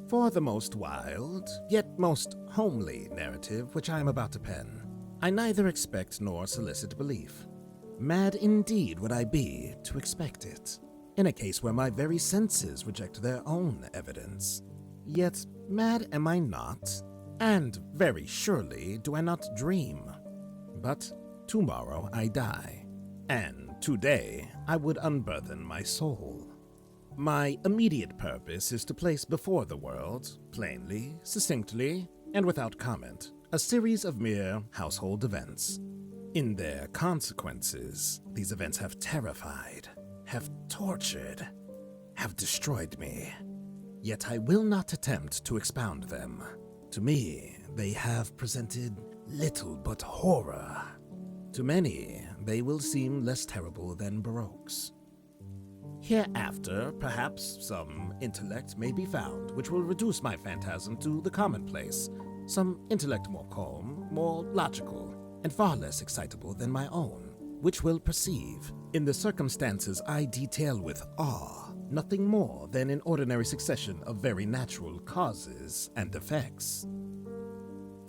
For the most wild, yet most homely narrative which I am about to pen, I neither expect nor solicit belief. Mad indeed would I be to expect it, in a case where my very senses reject their own evidence. Yet mad am I not, and very surely do I not dream. But tomorrow I die, and today I would unburthen my soul. My immediate purpose is to place before the world, plainly, succinctly, and without comment, a series of mere household events. In their consequences, these events have terrified, have tortured, have destroyed me. Yet I will not attempt to expound them. To me, they have presented little but horror. To many, they will seem less terrible than Baroque's. Hereafter, perhaps some intellect may be found which will reduce my phantasm to the commonplace, some intellect more calm, more logical, and far less excitable than my own, which will perceive, in the circumstances I detail with awe, nothing more than an ordinary succession of very natural causes and effects.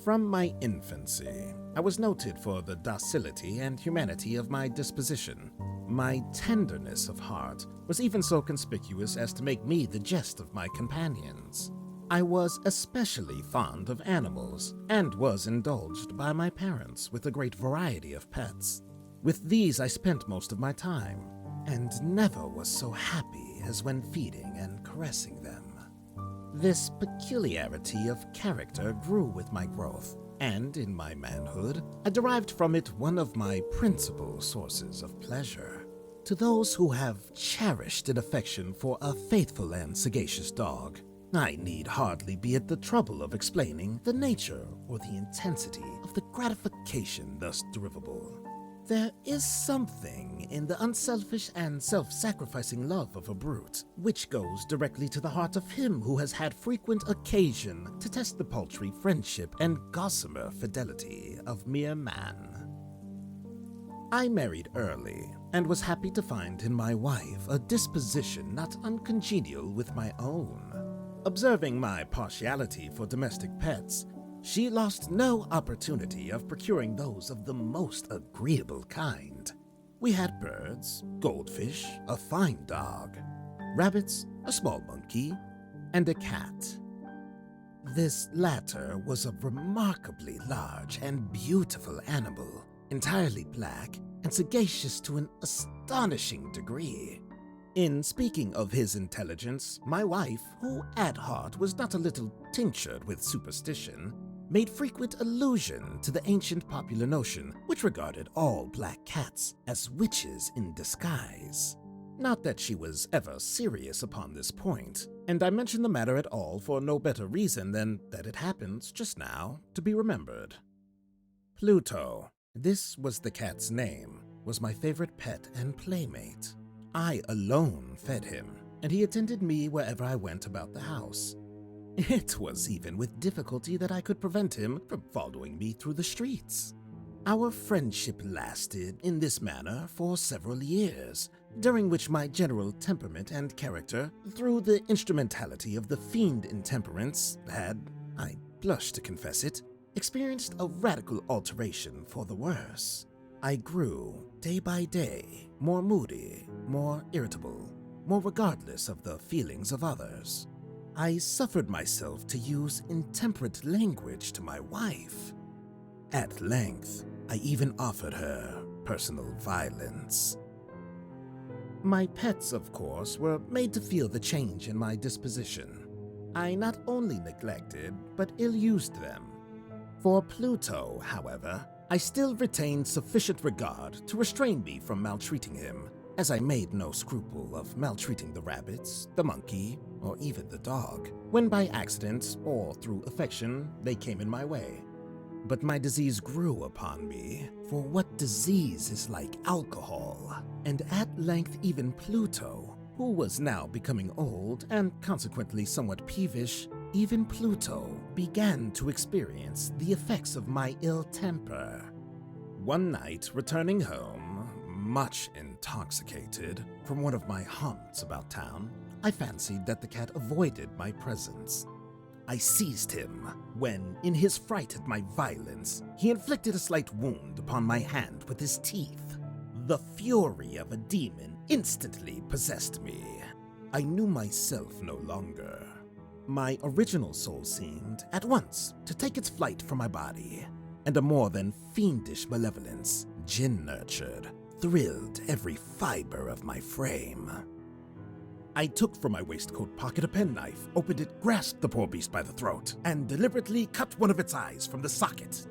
From my infancy, I was noted for the docility and humanity of my disposition. My tenderness of heart was even so conspicuous as to make me the jest of my companions. I was especially fond of animals, and was indulged by my parents with a great variety of pets. With these I spent most of my time, and never was so happy as when feeding and caressing them. This peculiarity of character grew with my growth, and in my manhood, I derived from it one of my principal sources of pleasure. To those who have cherished an affection for a faithful and sagacious dog, I need hardly be at the trouble of explaining the nature or the intensity of the gratification thus derivable. There is something in the unselfish and self-sacrificing love of a brute which goes directly to the heart of him who has had frequent occasion to test the paltry friendship and gossamer fidelity of mere man. I married early, and was happy to find in my wife a disposition not uncongenial with my own. Observing my partiality for domestic pets, she lost no opportunity of procuring those of the most agreeable kind. We had birds, goldfish, a fine dog, rabbits, a small monkey, and a cat. This latter was a remarkably large and beautiful animal, entirely black and sagacious to an astonishing degree. In speaking of his intelligence, my wife, who at heart was not a little tinctured with superstition, made frequent allusion to the ancient popular notion which regarded all black cats as witches in disguise. Not that she was ever serious upon this point, and I mention the matter at all for no better reason than that it happens, just now, to be remembered. Pluto, this was the cat's name, was my favorite pet and playmate. I alone fed him, and he attended me wherever I went about the house. It was even with difficulty that I could prevent him from following me through the streets. Our friendship lasted in this manner for several years, during which my general temperament and character, through the instrumentality of the fiend intemperance, had, I blush to confess it, experienced a radical alteration for the worse. I grew, day by day, more moody, more irritable, more regardless of the feelings of others. I suffered myself to use intemperate language to my wife. At length, I even offered her personal violence. My pets, of course, were made to feel the change in my disposition. I not only neglected, but ill-used them. For Pluto, however, I still retained sufficient regard to restrain me from maltreating him, as I made no scruple of maltreating the rabbits, the monkey, or even the dog, when by accident or through affection they came in my way. But my disease grew upon me, for what disease is like alcohol? And at length even Pluto, who was now becoming old and consequently somewhat peevish, even Pluto began to experience the effects of my ill temper. One night, returning home, much intoxicated, from one of my haunts about town, I fancied that the cat avoided my presence. I seized him when, in his fright at my violence, he inflicted a slight wound upon my hand with his teeth. The fury of a demon instantly possessed me. I knew myself no longer. My original soul seemed, at once, to take its flight from my body, and a more than fiendish malevolence, gin-nurtured, thrilled every fiber of my frame. I took from my waistcoat pocket a penknife, opened it, grasped the poor beast by the throat, and deliberately cut one of its eyes from the socket.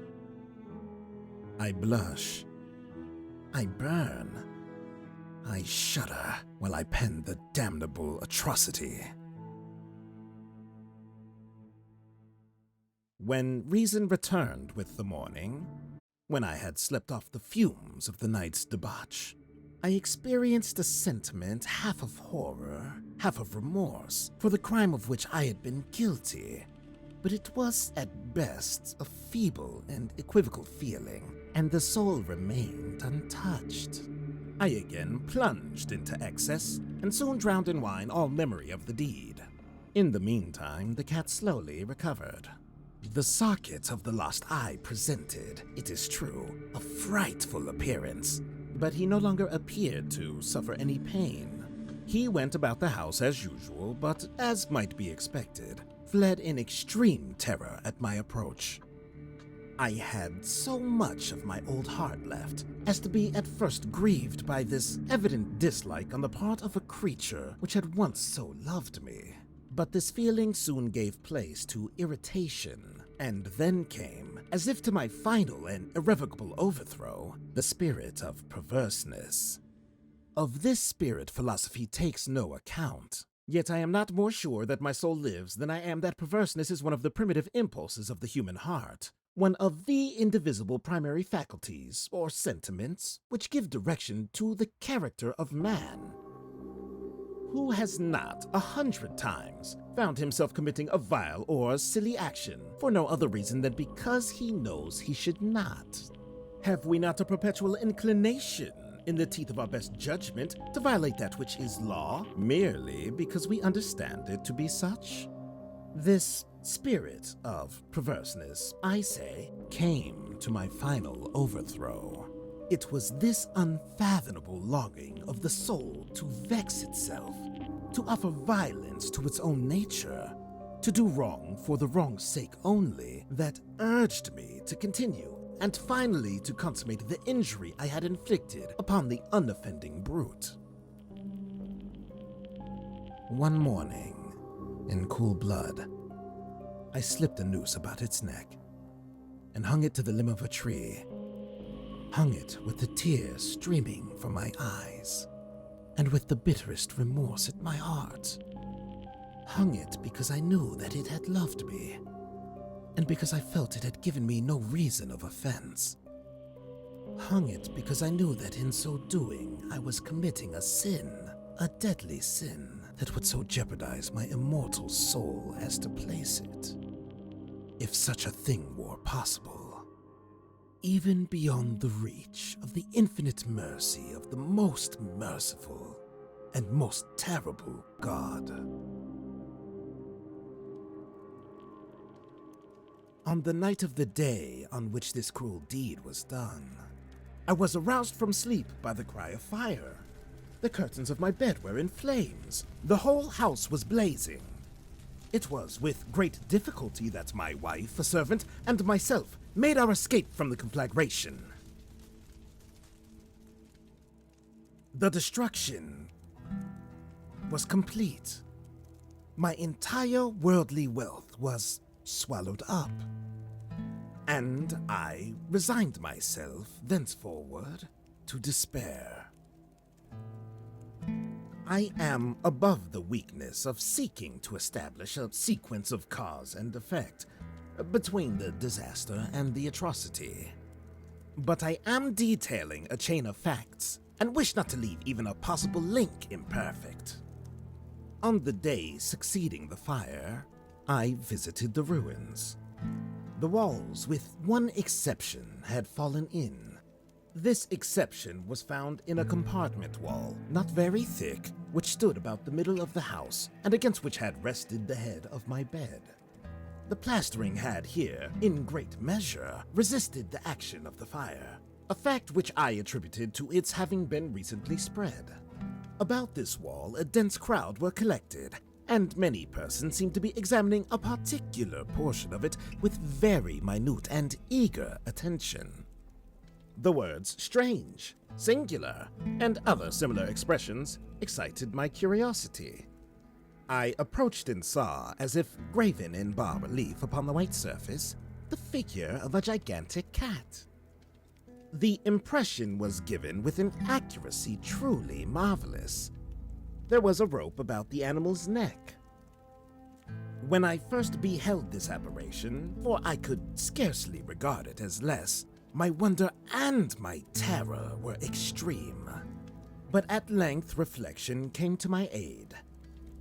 I blush. I burn. I shudder while I pen the damnable atrocity. When reason returned with the morning, when I had slept off the fumes of the night's debauch, I experienced a sentiment half of horror, half of remorse for the crime of which I had been guilty. But it was, at best, a feeble and equivocal feeling, and the soul remained untouched. I again plunged into excess, and soon drowned in wine all memory of the deed. In the meantime, the cat slowly recovered. The socket of the lost eye presented, it is true, a frightful appearance, but he no longer appeared to suffer any pain. He went about the house as usual, but, as might be expected, fled in extreme terror at my approach. I had so much of my old heart left as to be at first grieved by this evident dislike on the part of a creature which had once so loved me. But this feeling soon gave place to irritation, and then came, as if to my final and irrevocable overthrow, the spirit of perverseness. Of this spirit philosophy takes no account, yet I am not more sure that my soul lives than I am that perverseness is one of the primitive impulses of the human heart, one of the indivisible primary faculties, or sentiments, which give direction to the character of man. Who has not 100 times found himself committing a vile or silly action for no other reason than because he knows he should not? Have we not a perpetual inclination, in the teeth of our best judgment, to violate that which is law, merely because we understand it to be such? This spirit of perverseness, I say, came to my final overthrow. It was this unfathomable longing of the soul to vex itself, to offer violence to its own nature, to do wrong for the wrong's sake only, that urged me to continue, and finally to consummate the injury I had inflicted upon the unoffending brute. One morning, in cool blood, I slipped a noose about its neck and hung it to the limb of a tree, hung it with the tears streaming from my eyes, and with the bitterest remorse at my heart. Hung it because I knew that it had loved me, and because I felt it had given me no reason of offense. Hung it because I knew that in so doing I was committing a sin, a deadly sin that would so jeopardize my immortal soul as to place it, if such a thing were possible, even beyond the reach of the infinite mercy of the most merciful and most terrible God. On the night of the day on which this cruel deed was done, I was aroused from sleep by the cry of fire. The curtains of my bed were in flames. The whole house was blazing. It was with great difficulty that my wife, a servant, and myself made our escape from the conflagration. The destruction was complete. My entire worldly wealth was swallowed up, and I resigned myself thenceforward to despair. I am above the weakness of seeking to establish a sequence of cause and effect between the disaster and the atrocity, but I am detailing a chain of facts and wish not to leave even a possible link imperfect. On the day succeeding the fire, I visited the ruins. The walls, with one exception, had fallen in. This exception was found in a compartment wall, not very thick, which stood about the middle of the house, and against which had rested the head of my bed. The plastering had here, in great measure, resisted the action of the fire, a fact which I attributed to its having been recently spread. About this wall, a dense crowd were collected, and many persons seemed to be examining a particular portion of it with very minute and eager attention. The words strange, singular, and other similar expressions excited my curiosity. I approached and saw, as if graven in bas-relief upon the white surface, the figure of a gigantic cat. The impression was given with an accuracy truly marvelous. There was a rope about the animal's neck. When I first beheld this aberration, for I could scarcely regard it as less, my wonder and my terror were extreme. But at length reflection came to my aid.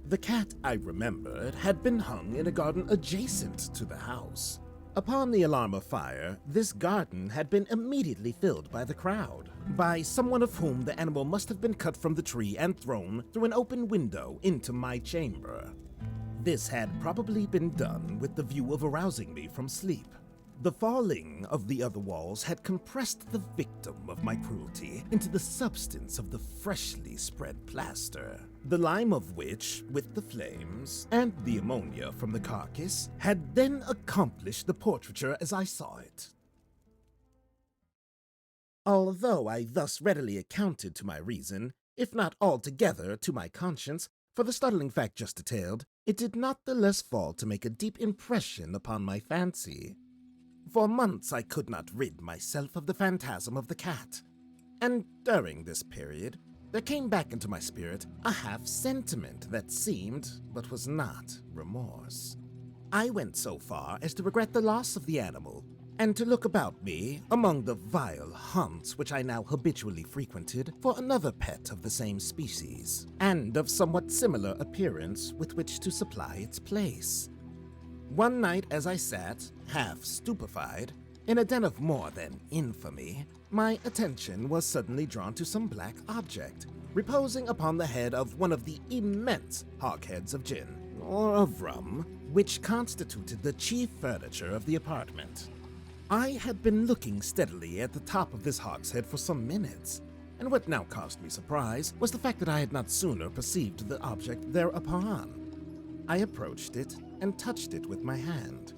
The cat, I remembered, had been hung in a garden adjacent to the house. Upon the alarm of fire, this garden had been immediately filled by the crowd, by someone of whom the animal must have been cut from the tree and thrown through an open window into my chamber. This had probably been done with the view of arousing me from sleep. The falling of the other walls had compressed the victim of my cruelty into the substance of the freshly spread plaster, the lime of which, with the flames and the ammonia from the carcass, had then accomplished the portraiture as I saw it. Although I thus readily accounted to my reason, if not altogether to my conscience, for the startling fact just detailed, it did not the less fall to make a deep impression upon my fancy. For months I could not rid myself of the phantasm of the cat, and during this period there came back into my spirit a half-sentiment that seemed, but was not, remorse. I went so far as to regret the loss of the animal, and to look about me among the vile haunts which I now habitually frequented for another pet of the same species, and of somewhat similar appearance with which to supply its place. One night as I sat, half stupefied, in a den of more than infamy, my attention was suddenly drawn to some black object, reposing upon the head of one of the immense hogsheads of gin, or of rum, which constituted the chief furniture of the apartment. I had been looking steadily at the top of this hogshead for some minutes, and what now caused me surprise was the fact that I had not sooner perceived the object thereupon. I approached it and touched it with my hand.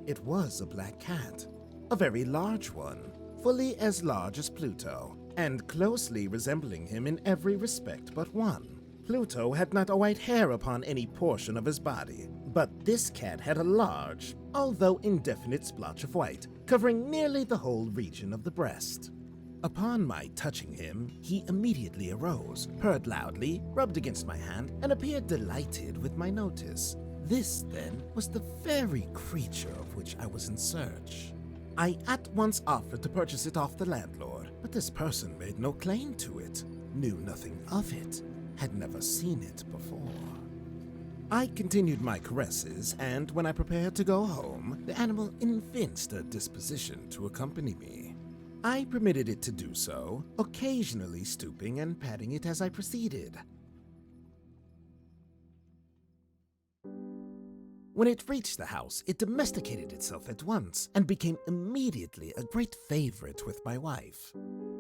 It was a black cat, a very large one, fully as large as Pluto, and closely resembling him in every respect but one. Pluto had not a white hair upon any portion of his body, but this cat had a large, although indefinite splotch of white, covering nearly the whole region of the breast. Upon my touching him, he immediately arose, purred loudly, rubbed against my hand, and appeared delighted with my notice. This, then, was the very creature of which I was in search. I at once offered to purchase it off the landlord, but this person made no claim to it, knew nothing of it, had never seen it before. I continued my caresses, and when I prepared to go home, the animal evinced a disposition to accompany me. I permitted it to do so, occasionally stooping and patting it as I proceeded. When it reached the house, it domesticated itself at once and became immediately a great favorite with my wife.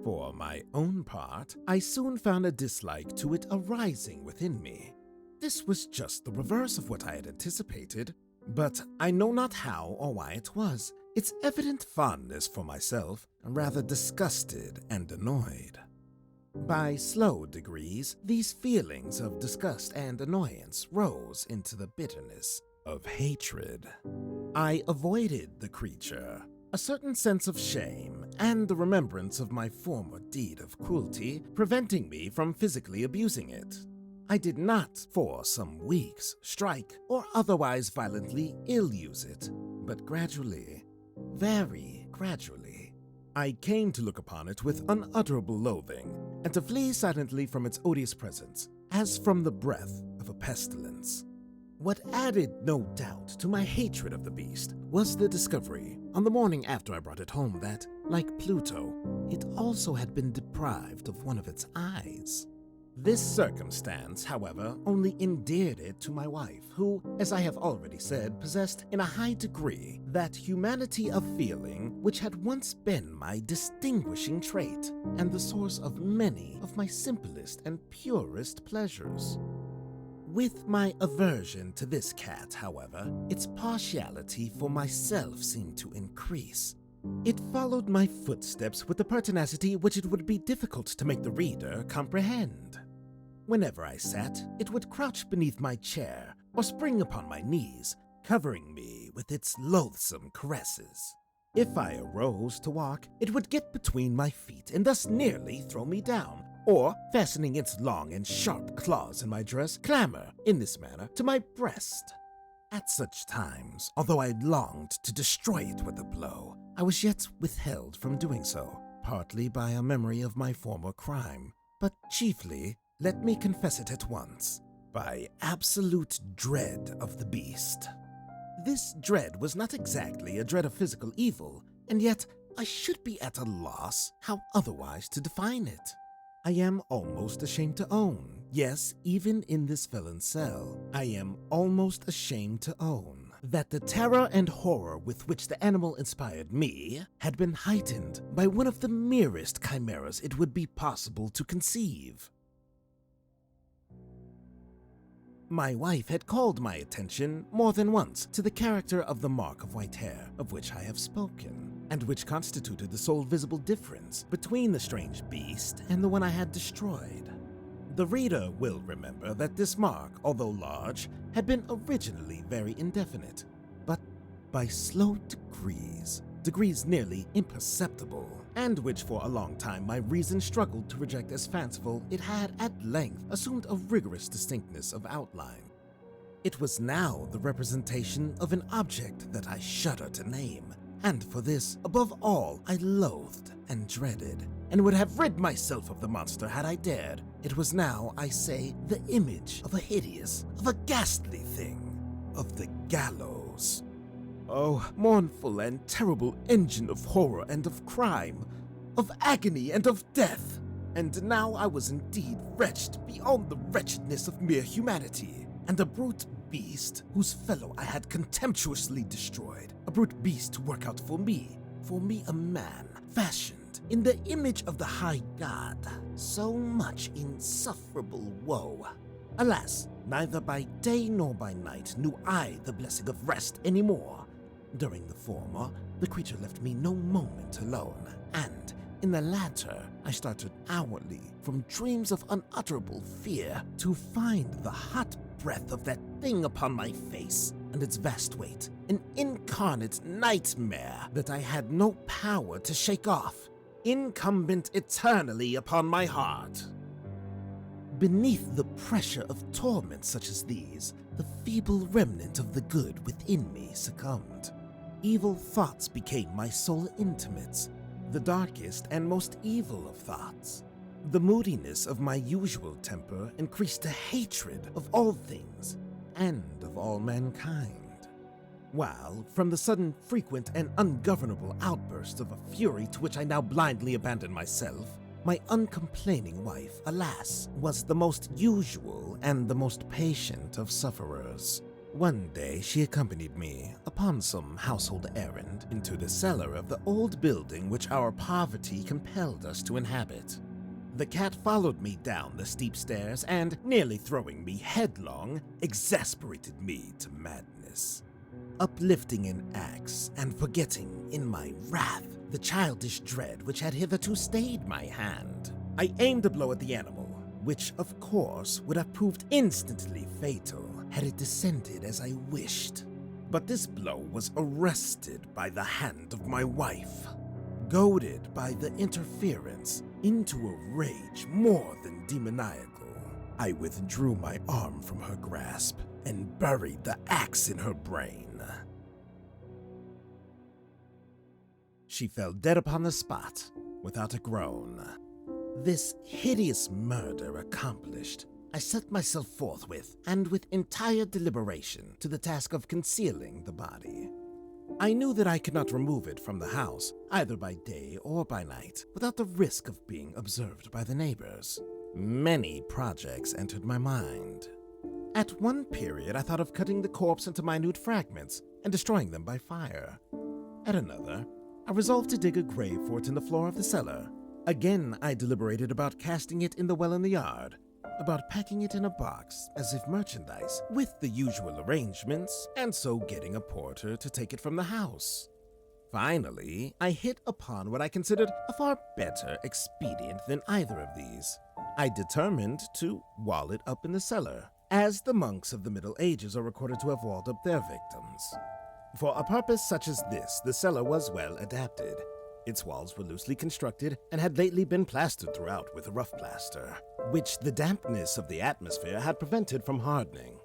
For my own part, I soon found a dislike to it arising within me. This was just the reverse of what I had anticipated, but I know not how or why it was. Its evident fondness for myself rather disgusted and annoyed. By slow degrees, these feelings of disgust and annoyance rose into the bitterness of hatred. I avoided the creature, a certain sense of shame and the remembrance of my former deed of cruelty preventing me from physically abusing it. I did not, for some weeks, strike or otherwise violently ill-use it, but gradually, very gradually, I came to look upon it with unutterable loathing and to flee silently from its odious presence, as from the breath of a pestilence. What added no doubt to my hatred of the beast was the discovery, on the morning after I brought it home, that, like Pluto, it also had been deprived of one of its eyes. This circumstance, however, only endeared it to my wife, who, as I have already said, possessed in a high degree that humanity of feeling which had once been my distinguishing trait and the source of many of my simplest and purest pleasures. With my aversion to this cat, however, its partiality for myself seemed to increase. It followed my footsteps with a pertinacity which it would be difficult to make the reader comprehend. Whenever I sat, it would crouch beneath my chair or spring upon my knees, covering me with its loathsome caresses. If I arose to walk, it would get between my feet and thus nearly throw me down, or, fastening its long and sharp claws in my dress, clamber, in this manner, to my breast. At such times, although I longed to destroy it with a blow, I was yet withheld from doing so, partly by a memory of my former crime, but chiefly, let me confess it at once, by absolute dread of the beast. This dread was not exactly a dread of physical evil, and yet I should be at a loss how otherwise to define it. I am almost ashamed to own, yes, even in this felon's cell, I am almost ashamed to own that the terror and horror with which the animal inspired me had been heightened by one of the merest chimeras it would be possible to conceive. My wife had called my attention more than once to the character of the mark of white hair of which I have spoken, and which constituted the sole visible difference between the strange beast and the one I had destroyed. The reader will remember that this mark, although large, had been originally very indefinite, but by slow degrees nearly imperceptible, and which for a long time my reason struggled to reject as fanciful, it had at length assumed a rigorous distinctness of outline. It was now the representation of an object that I shudder to name, and for this, above all, I loathed and dreaded, and would have rid myself of the monster had I dared. It was now, I say, the image of a hideous, of a ghastly thing, of the gallows. Oh, mournful and terrible engine of horror and of crime, of agony and of death! And now I was indeed wretched beyond the wretchedness of mere humanity, and a brute beast whose fellow I had contemptuously destroyed, a brute beast to work out for me a man, fashioned in the image of the high God, so much insufferable woe. Alas, neither by day nor by night knew I the blessing of rest any more. During the former, the creature left me no moment alone, and in the latter, I started hourly from dreams of unutterable fear to find the hot breath of that thing upon my face and its vast weight, an incarnate nightmare that I had no power to shake off, incumbent eternally upon my heart. Beneath the pressure of torments such as these, the feeble remnant of the good within me succumbed. Evil thoughts became my sole intimates, the darkest and most evil of thoughts. The moodiness of my usual temper increased to hatred of all things and of all mankind. While, from the sudden, frequent, and ungovernable outbursts of a fury to which I now blindly abandoned myself, my uncomplaining wife, alas, was the most usual and the most patient of sufferers. One day she accompanied me, upon some household errand, into the cellar of the old building which our poverty compelled us to inhabit. The cat followed me down the steep stairs and, nearly throwing me headlong, exasperated me to madness. Uplifting an axe and forgetting, in my wrath, the childish dread which had hitherto stayed my hand, I aimed a blow at the animal, which, of course, would have proved instantly fatal had it descended as I wished. But this blow was arrested by the hand of my wife. Goaded by the interference into a rage more than demoniacal, I withdrew my arm from her grasp and buried the axe in her brain. She fell dead upon the spot without a groan. This hideous murder accomplished, I set myself forthwith, and with entire deliberation, to the task of concealing the body. I knew that I could not remove it from the house, either by day or by night, without the risk of being observed by the neighbors. Many projects entered my mind. At one period, I thought of cutting the corpse into minute fragments and destroying them by fire. At another, I resolved to dig a grave for it in the floor of the cellar. Again, I deliberated about casting it in the well in the yard, about packing it in a box as if merchandise, with the usual arrangements, and so getting a porter to take it from the house. Finally, I hit upon what I considered a far better expedient than either of these. I determined to wall it up in the cellar, as the monks of the Middle Ages are recorded to have walled up their victims. For a purpose such as this, the cellar was well adapted. Its walls were loosely constructed and had lately been plastered throughout with rough plaster, which the dampness of the atmosphere had prevented from hardening.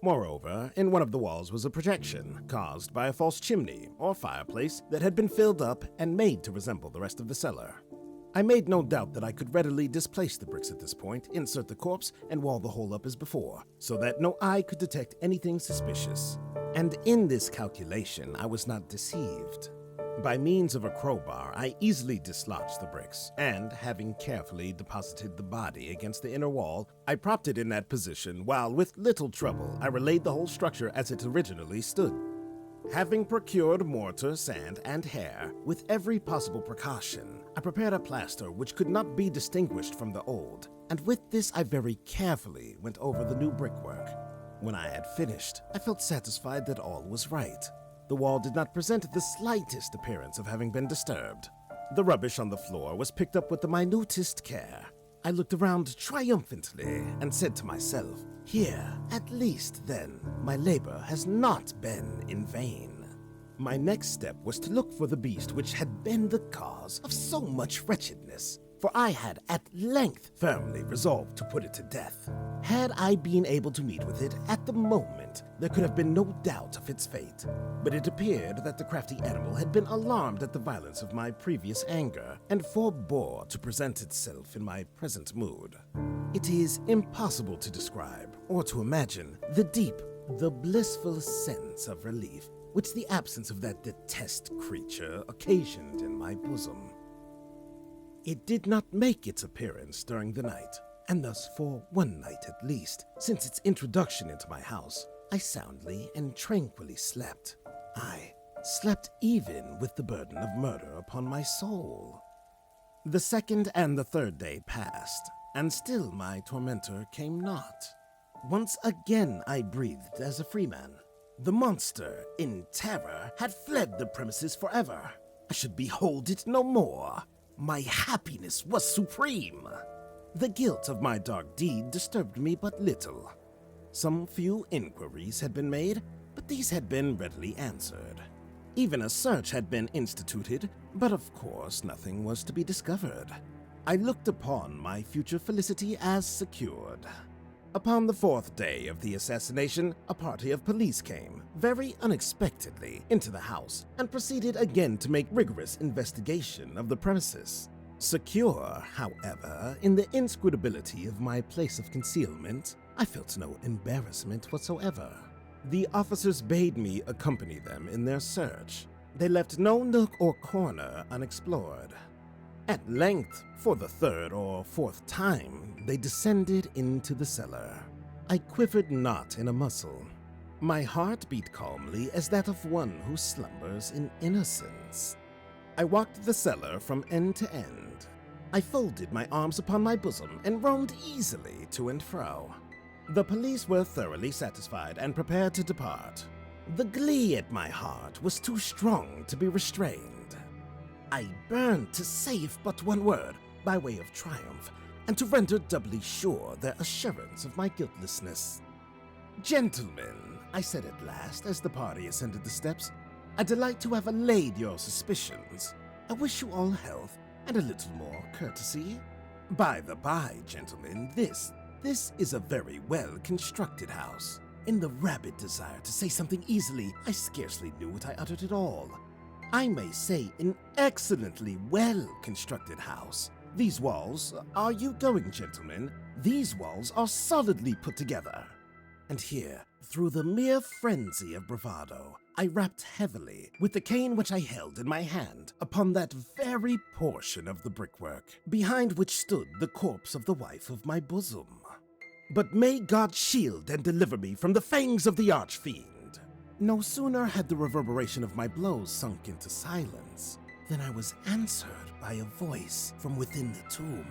Moreover, in one of the walls was a projection caused by a false chimney or fireplace that had been filled up and made to resemble the rest of the cellar. I made no doubt that I could readily displace the bricks at this point, insert the corpse, and wall the whole up as before, so that no eye could detect anything suspicious. And in this calculation, I was not deceived. By means of a crowbar, I easily dislodged the bricks, and having carefully deposited the body against the inner wall, I propped it in that position while, with little trouble, I relaid the whole structure as it originally stood. Having procured mortar, sand, and hair, with every possible precaution, I prepared a plaster which could not be distinguished from the old, and with this I very carefully went over the new brickwork. When I had finished, I felt satisfied that all was right. The wall did not present the slightest appearance of having been disturbed. The rubbish on the floor was picked up with the minutest care. I looked around triumphantly and said to myself, "Here, at least, then, my labor has not been in vain." My next step was to look for the beast which had been the cause of so much wretchedness, for I had at length firmly resolved to put it to death. Had I been able to meet with it at the moment, there could have been no doubt of its fate. But it appeared that the crafty animal had been alarmed at the violence of my previous anger, and forbore to present itself in my present mood. It is impossible to describe, or to imagine, the blissful sense of relief which the absence of that detested creature occasioned in my bosom. It did not make its appearance during the night, and thus for one night at least, since its introduction into my house, I soundly and tranquilly slept. I slept even with the burden of murder upon my soul. The second and the third day passed, and still my tormentor came not. Once again I breathed as a freeman. The monster, in terror, had fled the premises forever. I should behold it no more. My happiness was supreme. The guilt of my dark deed disturbed me but little. Some few inquiries had been made, but these had been readily answered. Even a search had been instituted, but of course nothing was to be discovered. I looked upon my future felicity as secured. Upon the fourth day of the assassination, a party of police came, very unexpectedly, into the house and proceeded again to make rigorous investigation of the premises. Secure, however, in the inscrutability of my place of concealment, I felt no embarrassment whatsoever. The officers bade me accompany them in their search. They left no nook or corner unexplored. At length, for the third or fourth time, they descended into the cellar. I quivered not in a muscle. My heart beat calmly as that of one who slumbers in innocence. I walked the cellar from end to end. I folded my arms upon my bosom and roamed easily to and fro. The police were thoroughly satisfied and prepared to depart. The glee at my heart was too strong to be restrained. I burned to say if but one word, by way of triumph, and to render doubly sure their assurance of my guiltlessness. "Gentlemen," I said at last, as the party ascended the steps, "I delight to have allayed your suspicions. I wish you all health and a little more courtesy. By the by, gentlemen, this is a very well-constructed house. In the rabid desire to say something easily, I scarcely knew what I uttered at all. I may say an excellently well-constructed house. These walls, are you going, gentlemen? These walls are solidly put together." And here, through the mere frenzy of bravado, I rapped heavily with the cane which I held in my hand upon that very portion of the brickwork behind which stood the corpse of the wife of my bosom. But may God shield and deliver me from the fangs of the archfiend. No sooner had the reverberation of my blows sunk into silence than I was answered by a voice from within the tomb,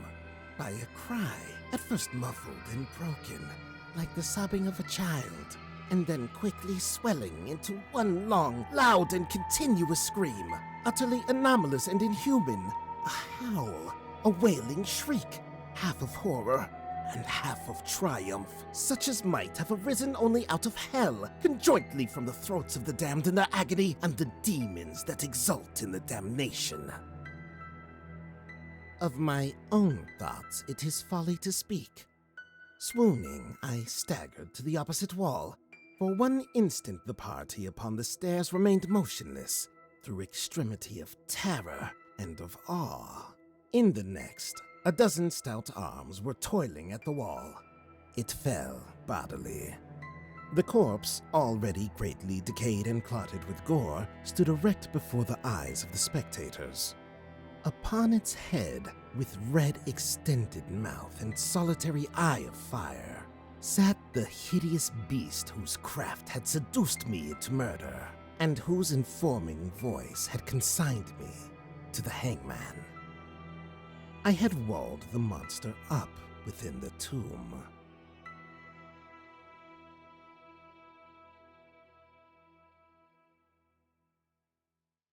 by a cry, at first muffled and broken, like the sobbing of a child, and then quickly swelling into one long, loud, and continuous scream, utterly anomalous and inhuman, a howl, a wailing shriek, half of horror and half of triumph, such as might have arisen only out of hell, conjointly from the throats of the damned in their agony and the demons that exult in the damnation. Of my own thoughts it is folly to speak. Swooning, I staggered to the opposite wall. For one instant the party upon the stairs remained motionless, through extremity of terror and of awe. In the next, a dozen stout arms were toiling at the wall. It fell bodily. The corpse, already greatly decayed and clotted with gore, stood erect before the eyes of the spectators. Upon its head, with red extended mouth and solitary eye of fire, sat the hideous beast whose craft had seduced me into murder, and whose informing voice had consigned me to the hangman. I had walled the monster up within the tomb.